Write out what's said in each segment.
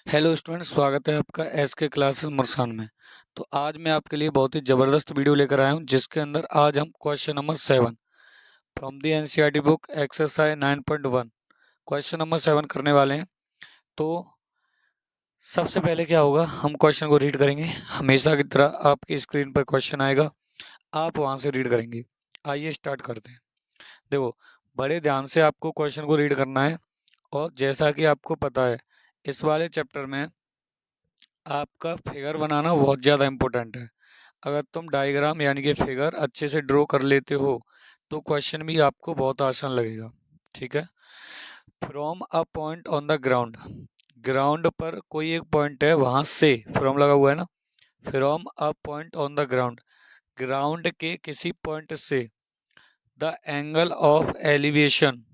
Hello student, स्वागत है आपका एस के क्लासेस मुरसान में। तो आज मैं आपके लिए बहुत ही ज़बरदस्त वीडियो लेकर आया हूं, जिसके अंदर आज हम question number 7 from the NCERT book exercise 9.1 question number 7 करने वाले हैं। तो सबसे पहले क्या होगा, हम क्वेश्चन को रीड करेंगे। हमेशा की तरह आपकी स्क्रीन पर क्वेश्चन आएगा, आप वहां से रीड करेंगे। आइए स्टार्ट करते हैं। देखो, बड़े ध्यान से आपको क्वेश्चन को रीड करना है। और जैसा कि आपको पता है, इस वाले चैप्टर में आपका फिगर बनाना बहुत ज़्यादा इम्पोर्टेंट है। अगर तुम डायग्राम यानी कि फिगर अच्छे से ड्रॉ कर लेते हो तो क्वेश्चन भी आपको बहुत आसान लगेगा। ठीक है। From a point on the ground, ground पर कोई एक पॉइंट है, वहां से फ्रॉम लगा हुआ है ना। From a point on the ground, ground के किसी पॉइंट से the angle of elevation,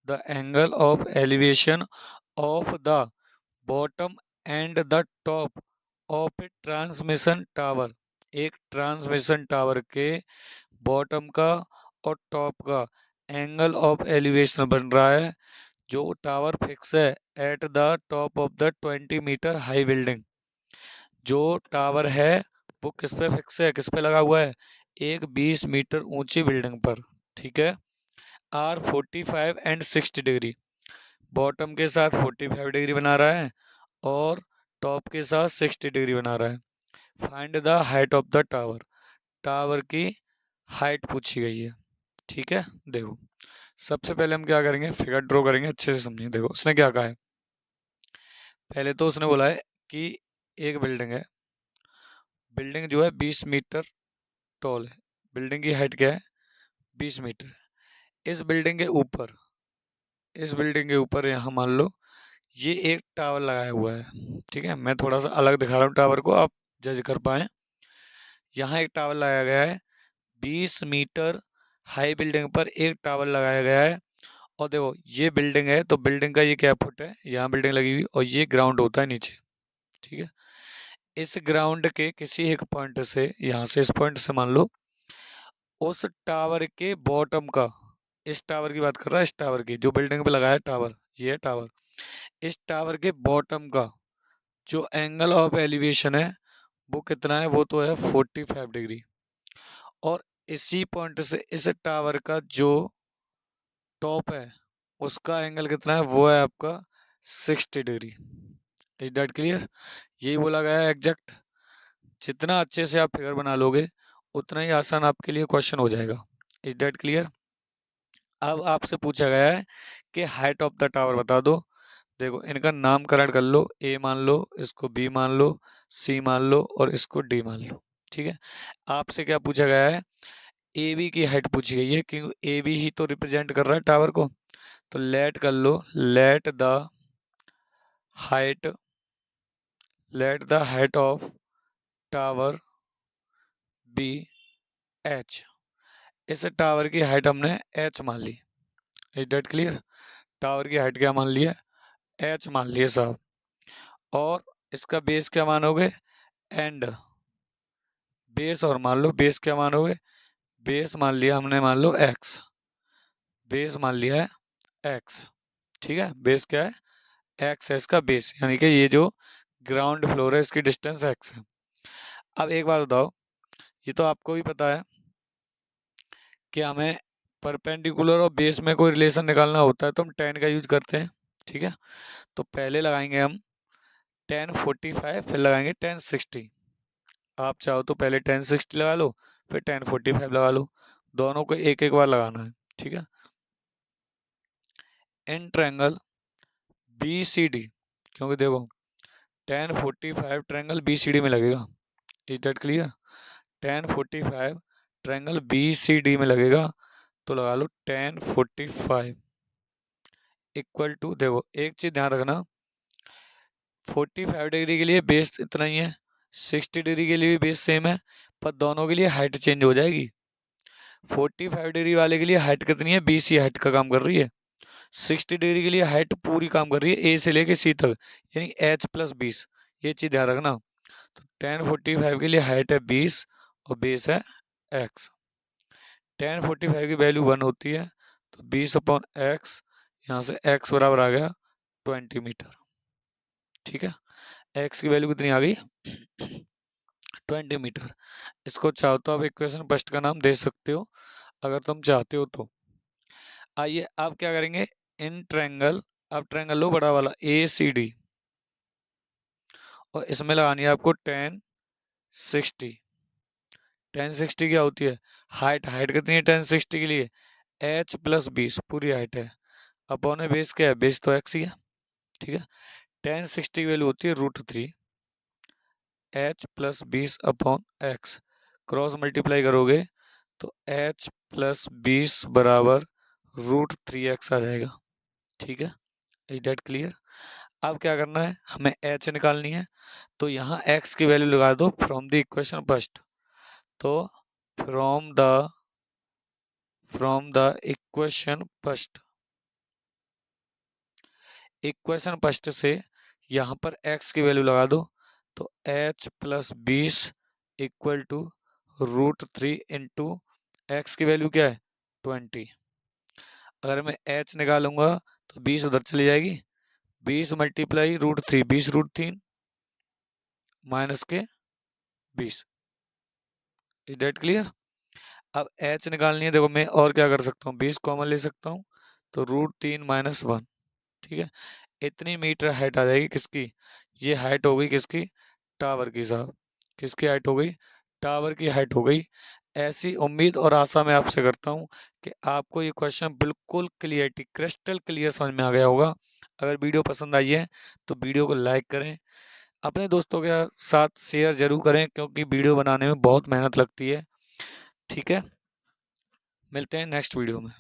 the angle of elevation of the bottom and the top of A transmission tower, एक ट्रांसमिशन टावर के बॉटम का और टॉप का एंगल ऑफ एलिवेशन बन रहा है। जो टावर फिक्स है at the top of the 20 meter high building. जो टावर है वो किस पे फिक्स है, किस पे लगा हुआ है, एक 20 मीटर ऊंची बिल्डिंग पर। ठीक है। आर 45 एंड 60 डिग्री, बॉटम के साथ 45 डिग्री बना रहा है और टॉप के साथ 60 डिग्री बना रहा है। Find the height of the tower, tower की हाइट पूछी गई है। ठीक है। देखो, सबसे पहले हम क्या करेंगे, फिगर ड्रॉ करेंगे, अच्छे से समझिए। देखो उसने क्या कहा है। पहले तो उसने बोला है कि एक बिल्डिंग है, बिल्डिंग जो है 20 मीटर टॉल है। बिल्डिंग की हाइट क्या है, 20 मीटर है। इस बिल्डिंग के ऊपर यहाँ मान लो ये एक टावर लगाया हुआ है। ठीक है, मैं थोड़ा सा अलग दिखा रहा हूँ टावर को, आप जज कर पाए। यहाँ एक टावर लगाया गया है, 20 मीटर हाई बिल्डिंग पर एक टावर लगाया गया है। और देखो ये बिल्डिंग है, तो बिल्डिंग का ये क्या फुट है, यहाँ बिल्डिंग लगी हुई और ये ग्राउंड होता है नीचे। ठीक है। इस ग्राउंड के किसी एक पॉइंट से, यहाँ से इस पॉइंट से मान लो, उस टावर के बॉटम का, इस टावर की बात कर रहा है, इस टावर की जो बिल्डिंग पे लगा है टावर, ये है टावर। इस टावर के बॉटम का जो एंगल ऑफ एलिवेशन है वो कितना है, वो तो है 45 डिग्री। और इसी पॉइंट से इस टावर का जो टॉप है उसका एंगल कितना है, वो है आपका 60 डिग्री। Is that clear. यही बोला गया है एग्जैक्ट। जितना अच्छे से आप फिगर बना लोगे उतना ही आसान आपके लिए क्वेश्चन हो जाएगा। Is that clear. अब आपसे पूछा गया है कि हाइट ऑफ द टावर बता दो। देखो इनका नामकरण कर लो, ए मान लो, इसको बी मान लो, सी मान लो और इसको डी मान लो। ठीक है। आपसे क्या पूछा गया है, ए बी की हाइट पूछी गई है, क्योंकि ए बी ही तो रिप्रेजेंट कर रहा है टावर को। तो लेट कर लो, height let the height of tower B H. इस टावर की हाइट हमने एच मान ली। Is that clear. टावर की हाइट क्या मान लिया, एच मान लिया साहब। और इसका बेस क्या मानोगे, एंड बेस। और मान लो बेस क्या मानोगे, बेस मान लिया हमने, मान लो एक्स, बेस मान लिया है एक्स। ठीक है, बेस क्या है, एक्स है इसका बेस, यानी कि ये जो ग्राउंड फ्लोर है इसकी डिस्टेंस एक्स है। अब एक बात बताओ, ये तो आपको भी पता है कि हमें परपेंडिकुलर और बेस में कोई रिलेशन निकालना होता है तो हम टेन का यूज करते हैं। ठीक है। तो पहले लगाएंगे हम 1045, फिर लगाएंगे 1060। आप चाहो तो पहले 1060 लगा लो, फिर 1045 लगा लो, दोनों को एक एक बार लगाना है। ठीक है। In triangle B C D, क्योंकि देखो 1045 ट्रायंगल बी सी डी में लगेगा। Is that clear. 1045 triangle B C D में लगेगा, तो लगा लो 1045 इक्वल टू, देखो एक चीज ध्यान रखना, 45 डिग्री के लिए बेस इतना ही है, 60 डिग्री के लिए भी बेस सेम है, पर दोनों के लिए हाइट चेंज हो जाएगी। 45 डिग्री वाले के लिए हाइट कितनी है, बी सी हाइट का काम कर रही है। 60 डिग्री के लिए हाइट पूरी काम कर रही है, ए से लेके सी तक, यानी H+20। ये चीज ध्यान रखना। तो 1045 के लिए हाइट है 20 और बेस है एक्स। 1045 की वैल्यू 1 होती है, तो 20/x, यहाँ से x बराबर आ गया 20 मीटर। ठीक है। एक्स की वैल्यू कितनी आ गई 20 मीटर। इसको चाहो तो आप इक्वेशन फर्स्ट का नाम दे सकते हो अगर तुम चाहते हो तो। आइए आप क्या करेंगे, इन ट्रायंगल, आप ट्रायंगल लो बड़ा वाला ACD, और इसमें लगानी है आपको 1060। 1060 क्या होती है, हाइट। हाइट कितनी है 1060 के लिए, h प्लस 20 पूरी हाइट है, अपॉन में बेस क्या है, बेस तो x ही है, ठीक है। 1060 की वैल्यू होती है √3 h plus 20 upon x, cross multiply करोगे तो h प्लस 20 बराबर √3x आ जाएगा, ठीक है। Is that clear. अब क्या करना है, हमें h निकालनी है, तो यहाँ x की वैल्यू लगा दो फ्रॉम द इक्वेशन फर्स्ट। तो from the equation first, equation first से यहाँ पर x की वैल्यू लगा दो, तो h plus 20 equal to √3 into X की वैल्यू क्या है 20। अगर मैं h निकालूंगा तो 20 उधर चली जाएगी, 20 मल्टीप्लाई √3, 20 √3 माइनस के 20। Is that clear. अब h निकालनी है, देखो मैं और क्या कर सकता हूँ, 20 कॉमन ले सकता हूँ, तो √3 माइनस 1, ठीक है। इतनी मीटर हाइट आ जाएगी किसकी, ये हाइट हो गई किसकी, टावर की साहब। किसकी हाइट हो गई, टावर की हाइट हो गई। ऐसी उम्मीद और आशा मैं आपसे करता हूँ कि आपको ये क्वेश्चन बिल्कुल क्लियरिटी, क्रिस्टल क्लियर समझ में आ गया होगा। अगर वीडियो पसंद आई है तो वीडियो को लाइक करें, अपने दोस्तों के साथ शेयर जरूर करें, क्योंकि वीडियो बनाने में बहुत मेहनत लगती है, ठीक है। मिलते हैं नेक्स्ट वीडियो में।